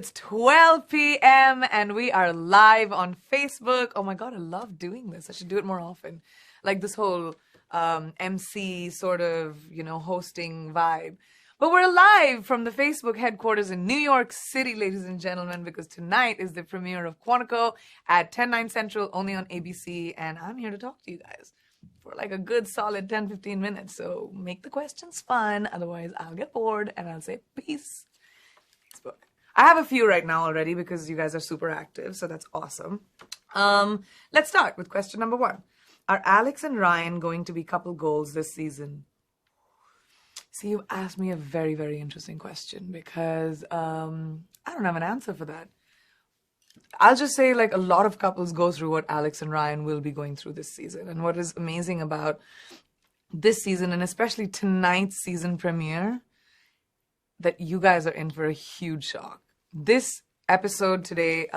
It's 12 p.m. and we are live on Facebook. Oh my God, I love doing this. I should do it more often. Like this whole MC sort of, hosting vibe. But we're live from the Facebook headquarters in New York City, ladies and gentlemen, because tonight is the premiere of Quantico at 10/9 Central, only on ABC. And I'm here to talk to you guys for like a good solid 10-15 minutes. So make the questions fun. Otherwise, I'll get bored and I'll say peace. Facebook. I have a few right now already because you guys are super active. So that's awesome. Let's start with question number 1. Are Alex and Ryan going to be couple goals this season? See, you asked me a very, very interesting question because I don't have an answer for that. I'll just say like a lot of couples go through what Alex and Ryan will be going through this season. And what is amazing about this season, and especially tonight's season premiere, that you guys are in for a huge shock. This episode today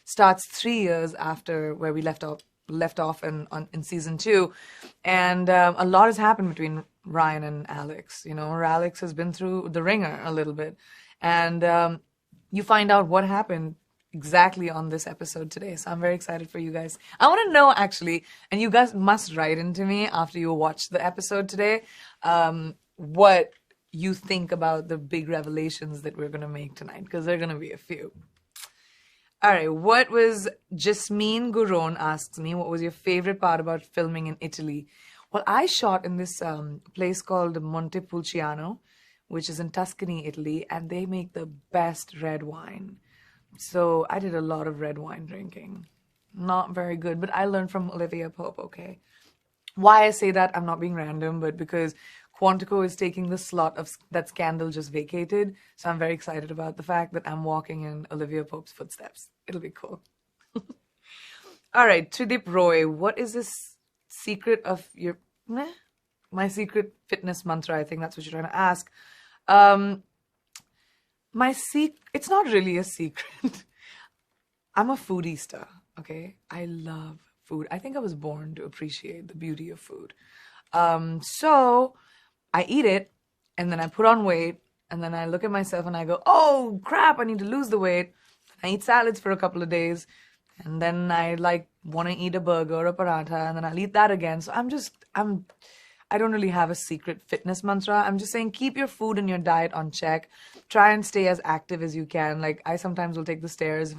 starts 3 years after where we left off in season 2. And a lot has happened between Ryan and Alex. Alex has been through the ringer a little bit. And you find out what happened exactly on this episode today. So I'm very excited for you guys. I want to know actually, and you guys must write into me after you watch the episode today, what you think about the big revelations that we're going to make tonight, because there are going to be a few. All right, what was Jasmine Guron asks me, what was your favorite part about filming in Italy? Well, I shot in this place called Montepulciano, which is in Tuscany, Italy, and they make the best red wine. So I did a lot of red wine drinking. Not very good, but I learned from Olivia Pope, okay? Why I say that, I'm not being random, but because Quantico is taking the slot of that Scandal just vacated. So I'm very excited about the fact that I'm walking in Olivia Pope's footsteps. It'll be cool. All right, Tridip Roy, what is this secret of your... My secret fitness mantra, I think that's what you're trying to ask. It's not really a secret. I'm a foodista, okay? I love food. I think I was born to appreciate the beauty of food. So I eat it, and then I put on weight, and then I look at myself and I go, oh crap, I need to lose the weight. I eat salads for a couple of days, and then I want to eat a burger or a paratha, and then I'll eat that again. So I don't really have a secret fitness mantra. I'm just saying keep your food and your diet on check. Try and stay as active as you can. Like I sometimes will take the stairs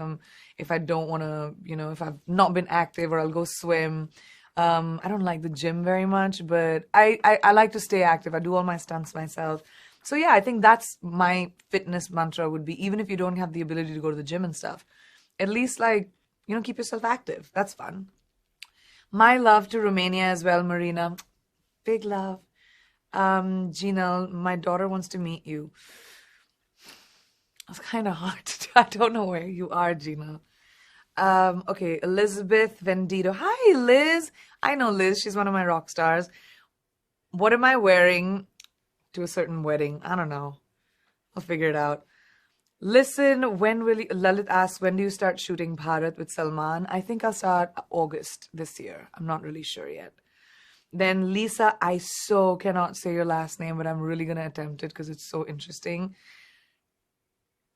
if I don't want to, if I've not been active, or I'll go swim. I don't like the gym very much, but I like to stay active. I do all my stunts myself. So yeah, I think that's my fitness mantra would be, even if you don't have the ability to go to the gym and stuff, at least keep yourself active. That's fun. My love to Romania as well, Marina. Big love. Gina, my daughter wants to meet you. It's kind of hard to do. I don't know where you are, Gina. Okay, Elizabeth Vendito. Hi, Liz. I know Liz. She's one of my rock stars. What am I wearing to a certain wedding? I don't know. I'll figure it out. Listen, Lalit asks, when do you start shooting Bharat with Salman? I think I'll start August this year. I'm not really sure yet. Then Lisa, I so cannot say your last name, but I'm really going to attempt it because it's so interesting.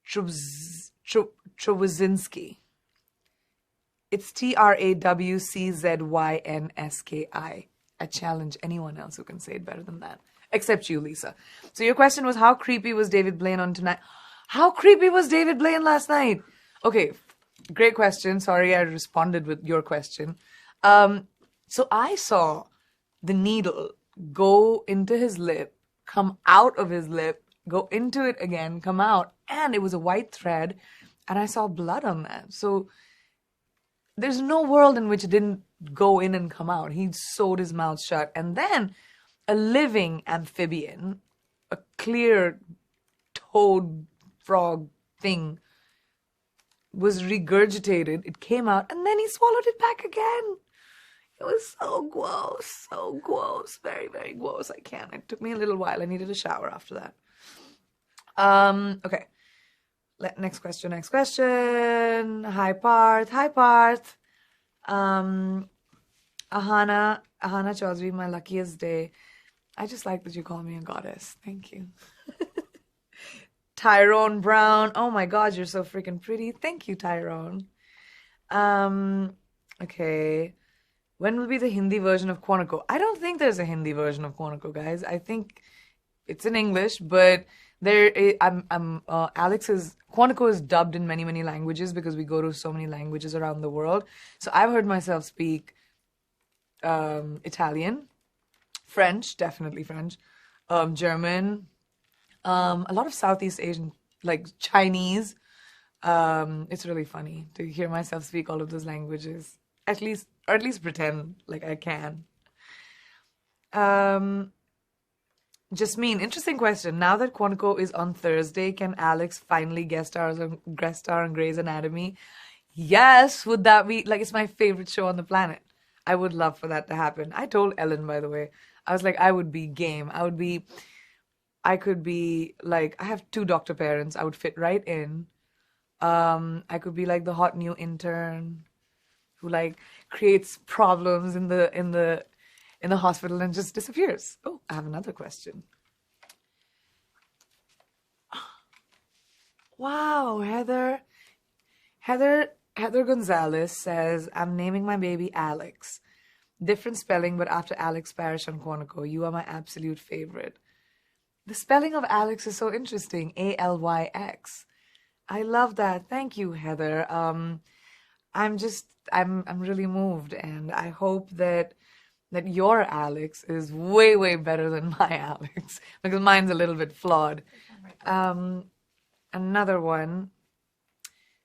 Trowaczynski. It's Trawczynski. I challenge anyone else who can say it better than that. Except you, Lisa. So your question was, how creepy was David Blaine on tonight? How creepy was David Blaine last night? Okay, great question. Sorry, I responded with your question. So I saw the needle go into his lip, come out of his lip, go into it again, come out, and it was a white thread, and I saw blood on that. So there's no world in which it didn't go in and come out. He sewed his mouth shut. And then a living amphibian, a clear toad frog thing, was regurgitated. It came out, and then he swallowed it back again. It was so gross, very, very gross. I can't. It took me a little while. I needed a shower after that. Okay. Next question. Hi, Parth. Ahana Chaudhary, my luckiest day. I just like that you call me a goddess. Thank you. Tyrone Brown. Oh my God, you're so freaking pretty. Thank you, Tyrone. Okay. When will be the Hindi version of Quantico? I don't think there's a Hindi version of Quantico, guys. I think it's in English, but Quantico is dubbed in many, many languages because we go to so many languages around the world. So I've heard myself speak Italian, French, definitely French, German, a lot of Southeast Asian, like Chinese. It's really funny to hear myself speak all of those languages, or at least pretend like I can. Jasmine, interesting question. Now that Quantico is on Thursday, can Alex finally guest star on Grey's Anatomy? Yes, would that be like, it's my favorite show on the planet. I would love for that to happen. I told Ellen, by the way, I was like, I would be game. I could be like, I have 2 doctor parents. I would fit right in. I could be like the hot new intern who like creates problems in the hospital and just disappears. Oh, I have another question. Wow, Heather Gonzalez says, I'm naming my baby Alex. Different spelling, but after Alex Parrish on Quantico. You are my absolute favorite. The spelling of Alex is so interesting. Alyx. I love that. Thank you, Heather. I'm really moved, and I hope that your Alex is way, way better than my Alex, because mine's a little bit flawed. Another one.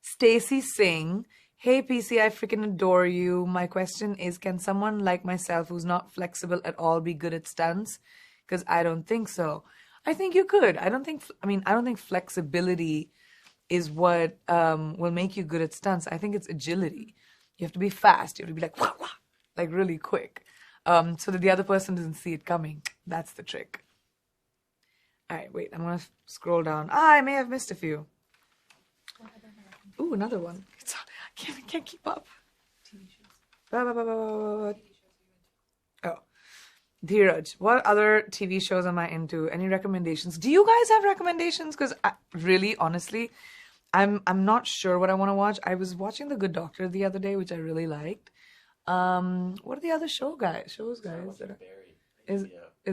Stacy Singh. Hey, PC, I freaking adore you. My question is, can someone like myself who's not flexible at all be good at stunts? Because I don't think so. I think you could. I don't think flexibility is what will make you good at stunts. I think it's agility. You have to be fast. You have to be like, wah, wah, like really quick, so that the other person doesn't see it coming. That's the trick. All right, wait. I'm going to scroll down. I may have missed a few. Ooh, another one. I can't keep up. TV shows. Oh. Dheeraj, what other TV shows am I into? Any recommendations? Do you guys have recommendations? Because really, honestly, I'm not sure what I want to watch. I was watching The Good Doctor the other day, which I really liked. What are the other shows, guys? Is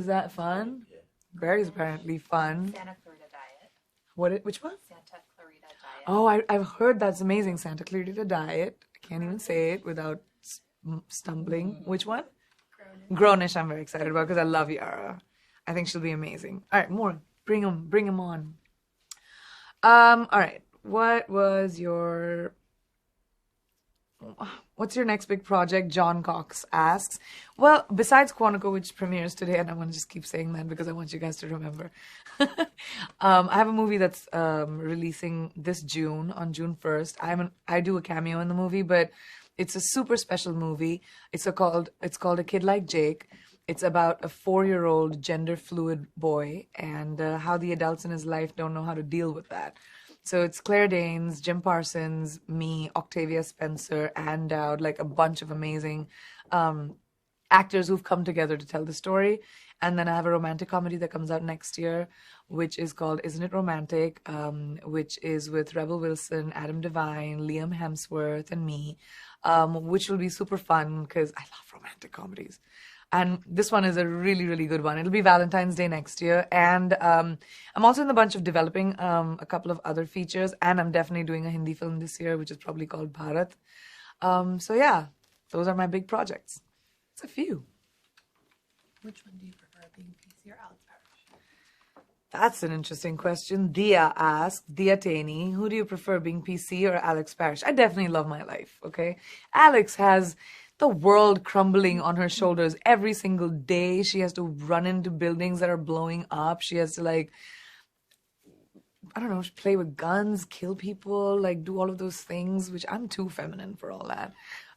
that fun? Yeah. Barry's apparently fun. Santa Clarita Diet. Which one? Santa Clarita Diet. Oh, I've heard that's amazing. Santa Clarita Diet. I can't even say it without stumbling. Which one? Grownish, I'm very excited about because I love Yara. I think she'll be amazing. All right, more. Bring them on. All right. What's your next big project? John Cox asks. Well, besides Quantico, which premieres today, and I'm going to just keep saying that because I want you guys to remember. I have a movie that's releasing this June, on June 1st. I do a cameo in the movie, but it's a super special movie. It's called A Kid Like Jake. It's about a 4-year-old gender fluid boy and how the adults in his life don't know how to deal with that. So it's Claire Danes, Jim Parsons, me, Octavia Spencer, Ann Dowd, like a bunch of amazing actors who've come together to tell the story. And then I have a romantic comedy that comes out next year, which is called Isn't It Romantic, which is with Rebel Wilson, Adam Devine, Liam Hemsworth, and me, which will be super fun because I love romantic comedies. And this one is a really, really good one. It'll be Valentine's Day next year. And I'm also in the bunch of developing a couple of other features. And I'm definitely doing a Hindi film this year, which is probably called Bharat. So yeah, those are my big projects. It's a few. Which one do you prefer, being PC or Alex Parrish? That's an interesting question. Dia asked, Dia Taney, who do you prefer, being PC or Alex Parrish? I definitely love my life, okay? Alex has the world crumbling on her shoulders every single day. She has to run into buildings that are blowing up. She has to, like, I don't know, play with guns, kill people, like do all of those things, which I'm too feminine for all that.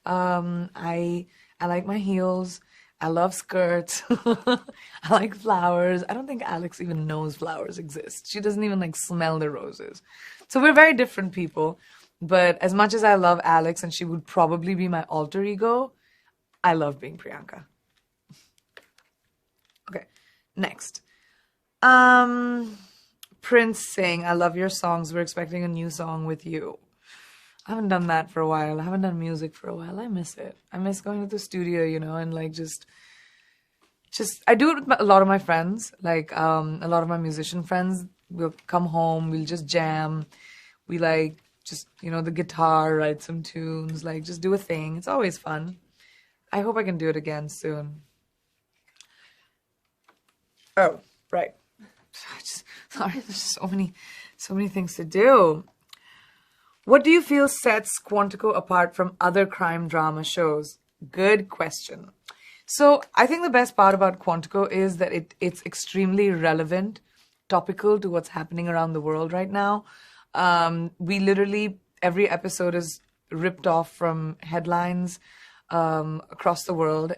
I like my heels. I love skirts. I like flowers. I don't think Alex even knows flowers exist. She doesn't even like smell the roses. So we're very different people. But as much as I love Alex and she would probably be my alter ego, I love being Priyanka. Okay, next. Prince saying, I love your songs. We're expecting a new song with you. I haven't done that for a while. I haven't done music for a while. I miss it. I miss going to the studio, and like just I do it with a lot of my friends. Like a lot of my musician friends will come home. We'll just jam. We like just the guitar, write some tunes, like just do a thing. It's always fun. I hope I can do it again soon. Oh, right. Sorry, there's so many things to do. What do you feel sets Quantico apart from other crime drama shows? Good question. So I think the best part about Quantico is that it's extremely relevant, topical to what's happening around the world right now. We literally, every episode is ripped off from headlines across the world.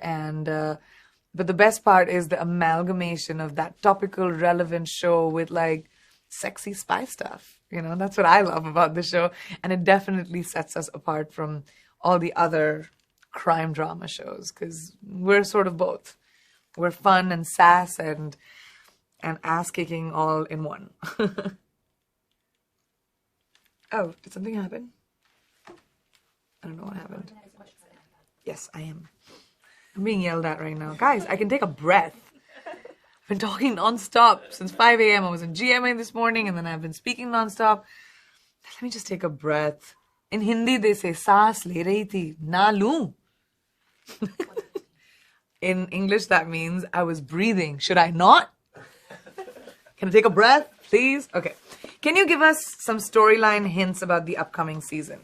But the best part is the amalgamation of that topical, relevant show with like sexy spy stuff. That's what I love about the show. And it definitely sets us apart from all the other crime drama shows because we're sort of both. We're fun and sass and ass kicking all in one. Oh, did something happen? I don't know what happened. Yes, I am. I'm being yelled at right now. Guys, I can take a breath. I've been talking nonstop since 5 a.m. I was in GMA this morning and then I've been speaking nonstop. Let me just take a breath. In Hindi, they say, saas le rahi thi, na loon. In English, that means I was breathing. Should I not? Can I take a breath, please? Okay. Can you give us some storyline hints about the upcoming season?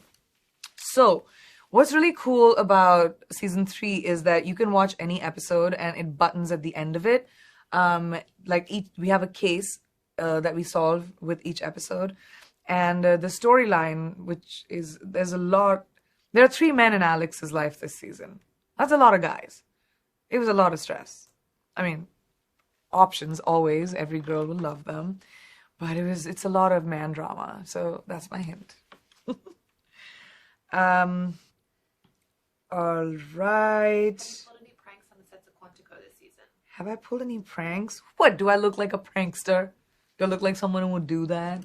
So, what's really cool about season 3 is that you can watch any episode and it buttons at the end of it. We have a case that we solve with each episode. And the storyline, which is, there are 3 men in Alex's life this season. That's a lot of guys. It was a lot of stress. I mean, options always. Every girl will love them. But it's a lot of man drama. So that's my hint. All right. Pulled any pranks on the sets of Quantico this season? Have I pulled any pranks? What? Do I look like a prankster? Do I look like someone who would do that?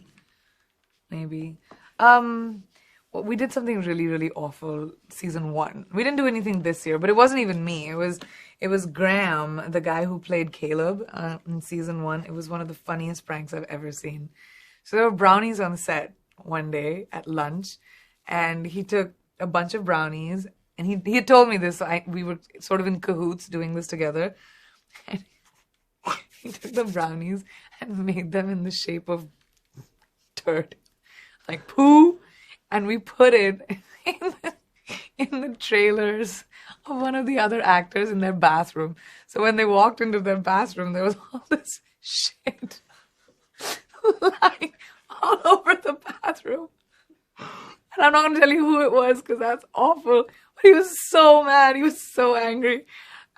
Maybe. Well, we did something really, really awful season 1. We didn't do anything this year, but it wasn't even me. It was Graham, the guy who played Caleb in season 1. It was one of the funniest pranks I've ever seen. So there were brownies on set one day at lunch, and he took a bunch of brownies, and he had told me this. So we were sort of in cahoots doing this together. And he took the brownies and made them in the shape of turd, like poo, and we put it in the trailers of one of the other actors in their bathroom. So when they walked into their bathroom, there was all this shit lying all over the bathroom. And I'm not going to tell you who it was because that's awful. But he was so mad. He was so angry.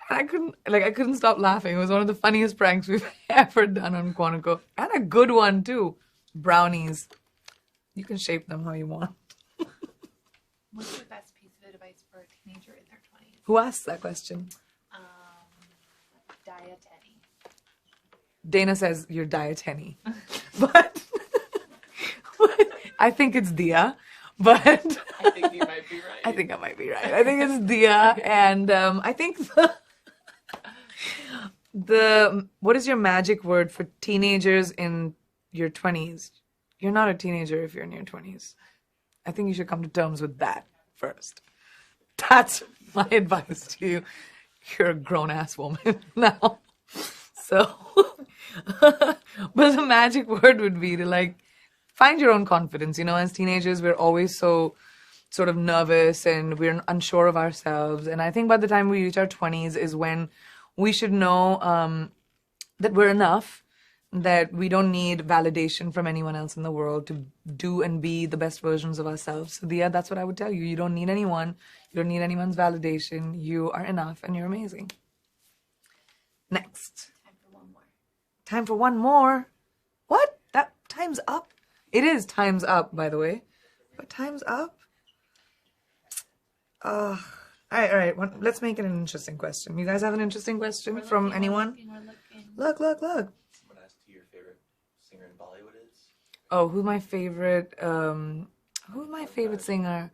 And I couldn't stop laughing. It was one of the funniest pranks we've ever done on Quantico. And a good one too. Brownies. You can shape them how you want. What's the best piece of advice for a teenager in their 20s? Who asked that question? Dietary. Dana says you're dietary. But I think it's Dia. But I think you might be right. I think I might be right. I think it's Dia. And I think what is your magic word for teenagers in your 20s? You're not a teenager if you're in your 20s. I think you should come to terms with that first. That's my advice to you. You're a grown-ass woman now. So, but the magic word would be to find your own confidence. As teenagers, we're always so sort of nervous and we're unsure of ourselves. And I think by the time we reach our 20s is when we should know that we're enough, that we don't need validation from anyone else in the world to do and be the best versions of ourselves. So, Dia, that's what I would tell you. You don't need anyone. You don't need anyone's validation. You are enough and you're amazing. Next. Time for one more. Time for one more? What? That time's up? It is time's up, by the way. But time's up? All right. Let's make it an interesting question. You guys have an interesting question from anyone? We're looking. Look. Someone asked who your favorite singer in Bollywood is. Oh, who's my favorite? Who's my favorite singer?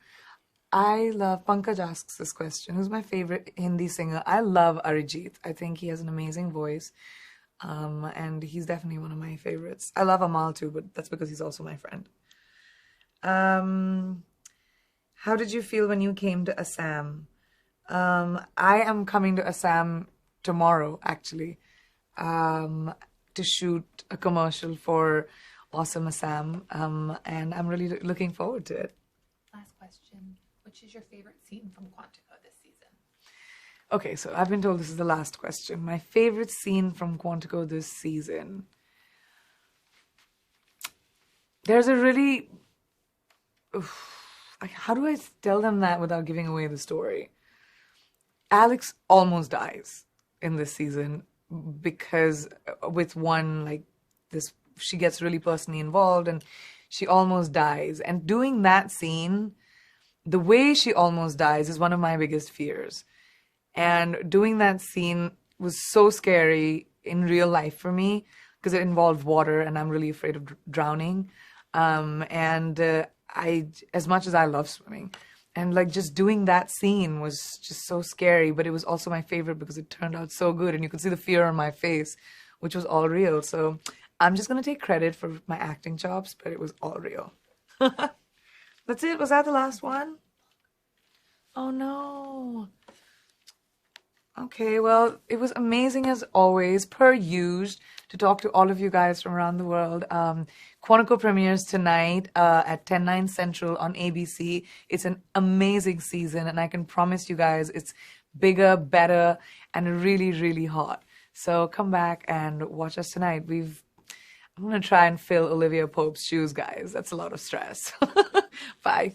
I love Pankaj asks this question. Who's my favorite Hindi singer? I love Arijit. I think he has an amazing voice. And he's definitely one of my favorites. I love Amal too, but that's because he's also my friend. How did you feel when you came to Assam? I am coming to Assam tomorrow, actually, to shoot a commercial for Awesome Assam, and I'm really looking forward to it. Last question. Which is your favorite scene from Quantico this season? Okay, so I've been told this is the last question. My favorite scene from Quantico this season. There's a really... how do I tell them that without giving away the story? Alex almost dies in this season because with one, like, this, she gets really personally involved and she almost dies. And doing that scene, the way she almost dies is one of my biggest fears. And doing that scene was so scary in real life for me because it involved water and I'm really afraid of drowning. I, as much as I love swimming, and like just doing that scene was just so scary, but it was also my favorite because it turned out so good and you could see the fear on my face, which was all real. So I'm just going to take credit for my acting chops, but it was all real. That's it. Was that the last one? Oh no. Okay, well, it was amazing as always, per usual, to talk to all of you guys from around the world. Quantico premieres tonight at 10/9 Central on ABC. It's an amazing season, and I can promise you guys it's bigger, better, and really, really hot. So come back and watch us tonight. I'm going to try and fill Olivia Pope's shoes, guys. That's a lot of stress. Bye.